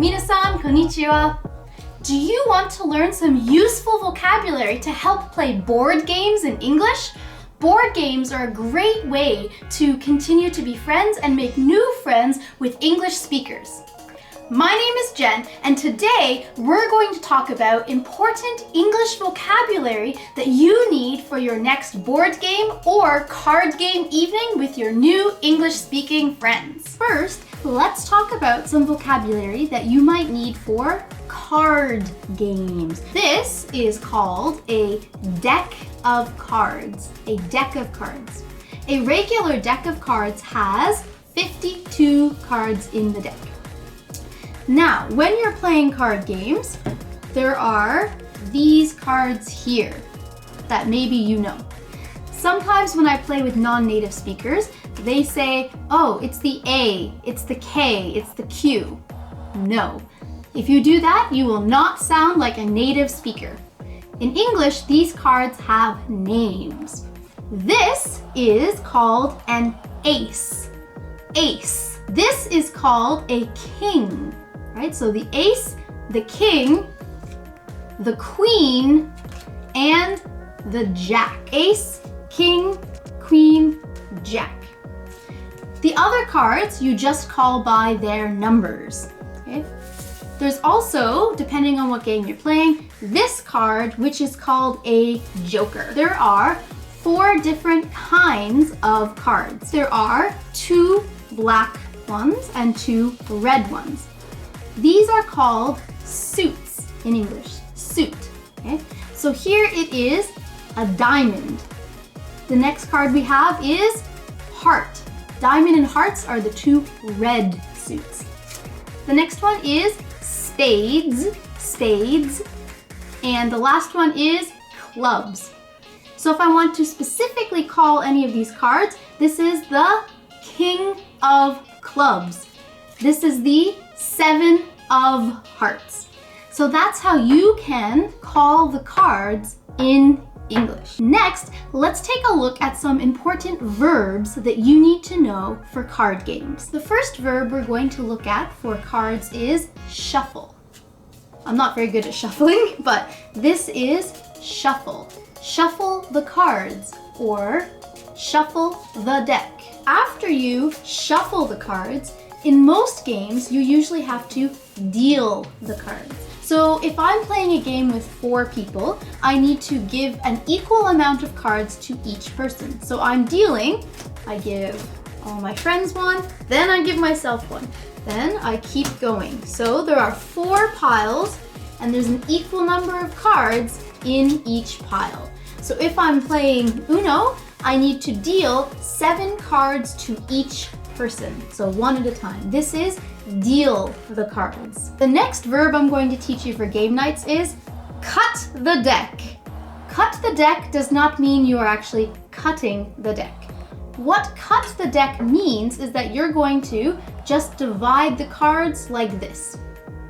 Minasan, konnichiwa. Do you want to learn some useful vocabulary to help play board games in English? Board games are a great way to continue to be friends and make new friends with English speakers. My name is Jen, and today we're going to talk about important English vocabulary that you need for your next board game or card game evening with your new English-speaking friends. First, let's talk about some vocabulary that you might need for card games. This is called a deck of cards. A deck of cards. A regular deck of cards has 52 cards in the deck. Now, when you're playing card games, there are these cards here that maybe you know. Sometimes when I play with non-native speakers, they say, oh, it's the A, it's the K, it's the Q. No. If you do that, you will not sound like a native speaker. In English, these cards have names. This is called an ace. Ace. This is called a king. Right? So the ace, the king, the queen, and the jack. Ace, king, queen, jack. The other cards you just call by their numbers. Okay? There's also, depending on what game you're playing, this card, which is called a joker. There are 4 different kinds of cards. There are 2 black ones and 2 red ones. These are called suits in English. Suit. Okay? So here it is a diamond. The next card we have is heart. Diamond and hearts are the 2 red suits. The next one is spades. Spades. And the last one is clubs. So if I want to specifically call any of these cards, this is the king of clubs. This is the 7 of hearts. So that's how you can call the cards in English. Next, let's take a look at some important verbs that you need to know for card games. The first verb we're going to look at for cards is shuffle. I'm not very good at shuffling, but this is shuffle. Shuffle the cards or shuffle the deck. After you shuffle the cards, in most games, you usually have to deal the cards. So if I'm playing a game with 4 people, I need to give an equal amount of cards to each person. So I'm dealing, I give all my friends one, then I give myself one. Then I keep going. So there are 4 piles, and there's an equal number of cards in each pile. So if I'm playing Uno, I need to deal 7 cards to each person, so one at a time. This is deal the cards. The next verb I'm going to teach you for game nights is cut the deck. Cut the deck does not mean you are actually cutting the deck. What cut the deck means is that you're going to just divide the cards like this.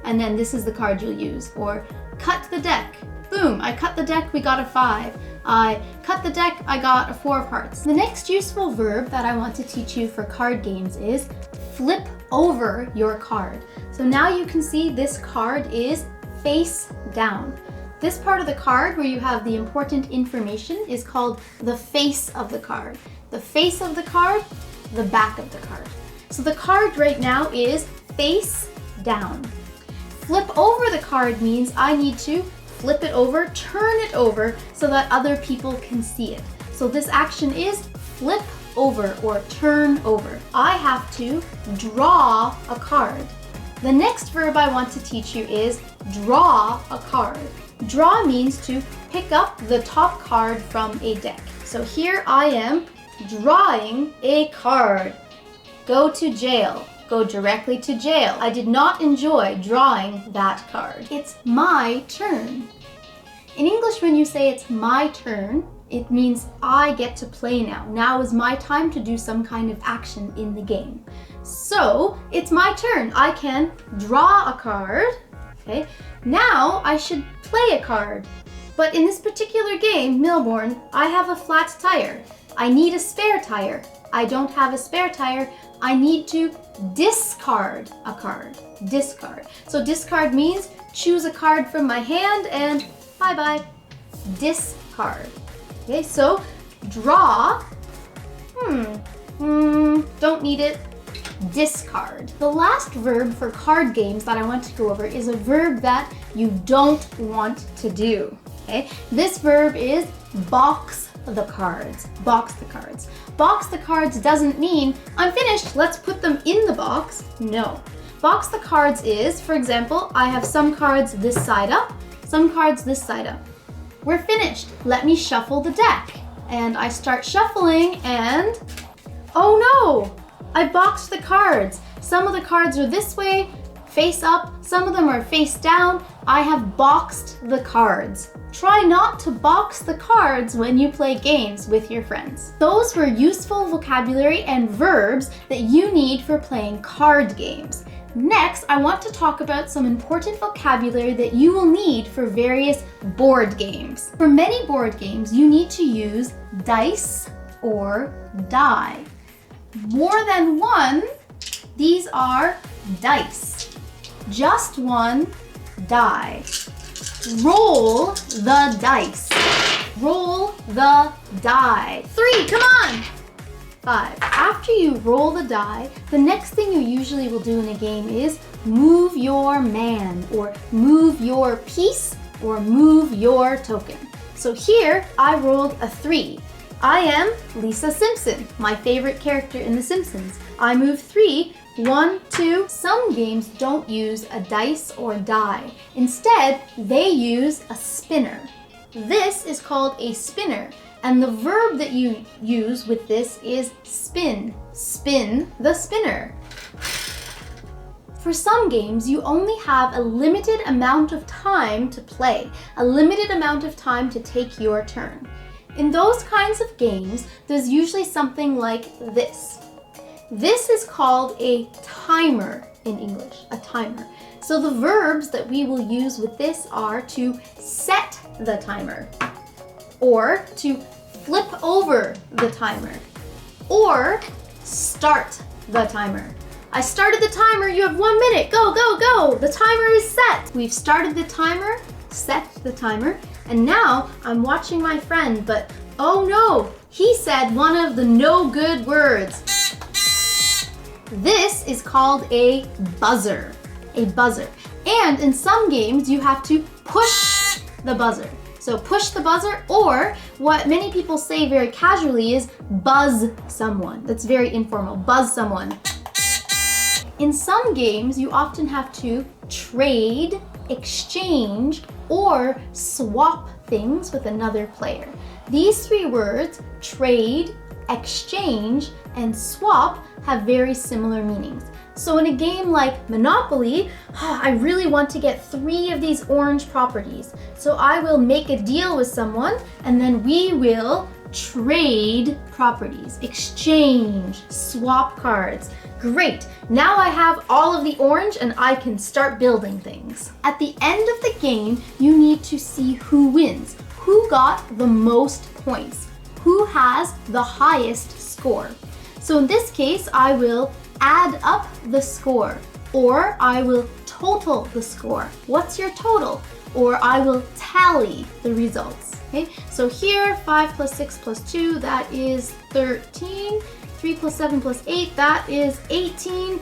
And then this is the card you'll use. Or cut the deck. Boom, I cut the deck, we got a 5. I cut the deck, I got a 4 of hearts. The next useful verb that I want to teach you for card games is flip over your card. So now you can see this card is face down. This part of the card where you have the important information is called the face of the card. The face of the card, the back of the card. So the card right now is face down. Flip over the card means I need to flip it over, turn it over so that other people can see it. So this action is flip over or turn over. I have to draw a card. The next verb I want to teach you is draw a card. Draw means to pick up the top card from a deck. So here I am drawing a card. Go to jail. Go directly to jail. I did not enjoy drawing that card. It's my turn. In English, when you say it's my turn, it means I get to play now. Now is my time to do some kind of action in the game. So it's my turn. I can draw a card. Okay. Now I should play a card. But in this particular game, Milbourne, I have a flat tire. I need a spare tire. I don't have a spare tire. I need to discard a card. Discard. So discard means choose a card from my hand and bye-bye. Discard. Okay, so draw. Don't need it. Discard. The last verb for card games that I want to go over is a verb that you don't want to do. Okay? This verb is box the cards. Box the cards. Box the cards doesn't mean I'm finished, let's put them in the box. No. Box the cards is, for example, I have some cards this side up, some cards this side up. We're finished. Let me shuffle the deck. And I start shuffling and oh no! I boxed the cards. Some of the cards are this way, face up. Some of them are face down. I have boxed the cards. Try not to box the cards when you play games with your friends. Those were useful vocabulary and verbs that you need for playing card games. Next, I want to talk about some important vocabulary that you will need for various board games. For many board games, you need to use dice or die. More than one, these are dice. Just one, die. Roll the dice. Roll the die. 3, come on! 5. After you roll the die, the next thing you usually will do in a game is move your man, or move your piece, or move your token. So here, I rolled a 3. I am Lisa Simpson, my favorite character in The Simpsons. I move 3, 1, 2. Some games don't use a dice or die. Instead, they use a spinner. This is called a spinner, and the verb that you use with this is spin. Spin the spinner. For some games, you only have a limited amount of time to play, a limited amount of time to take your turn. In those kinds of games, there's usually something like this. This is called a timer in English, a timer. So the verbs that we will use with this are to set the timer, or to flip over the timer, or start the timer. I started the timer, you have 1 minute, go, go, go. The timer is set. We've started the timer, set the timer, and now I'm watching my friend, but oh no, he said one of the no good words. This is called a buzzer, a buzzer. And in some games, you have to push the buzzer. So push the buzzer, or what many people say very casually is buzz someone. That's very informal, buzz someone. In some games, you often have to trade, exchange, or swap things with another player. These 3 words, trade, exchange, and swap, have very similar meanings. So in a game like Monopoly, I really want to get 3 of these orange properties. So I will make a deal with someone, and then we will trade properties, exchange, swap cards. Great, now I have all of the orange and I can start building things. At the end of the game, you need to see who wins, who got the most points, who has the highest score. So in this case, I will add up the score, or I will total the score. What's your total? Or I will tally the results. Okay, so here 5 plus 6 plus 2, that is 13. 3 plus 7 plus 8, that is 18.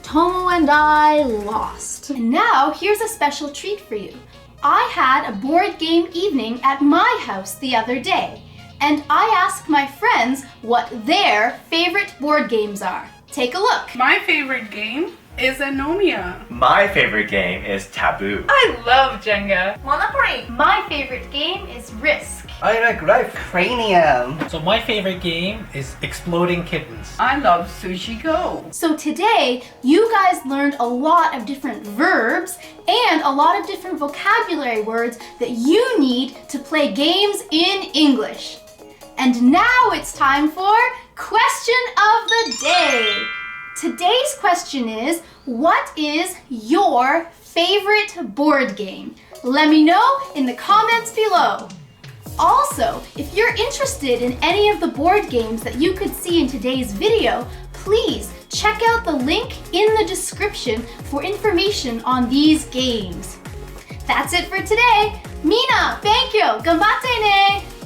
Tomo and I lost. And now here's a special treat for you. I had a board game evening at my house the other day, and I asked my friends what their favorite board games are. Take a look. My favorite game is Anomia. My favorite game is Taboo. I love Jenga. Monopoly. My favorite game is Risk. I like Life Cranium. So my favorite game is Exploding Kittens. I love Sushi Go. So today, you guys learned a lot of different verbs and a lot of different vocabulary words that you need to play games in English. And now it's time for Question of the Day. Today's question is, what is your favorite board game? Let me know in the comments below. Also, if you're interested in any of the board games that you could see in today's video, please check out the link in the description for information on these games. That's it for today. Mina, thank you. Ganbatte ne.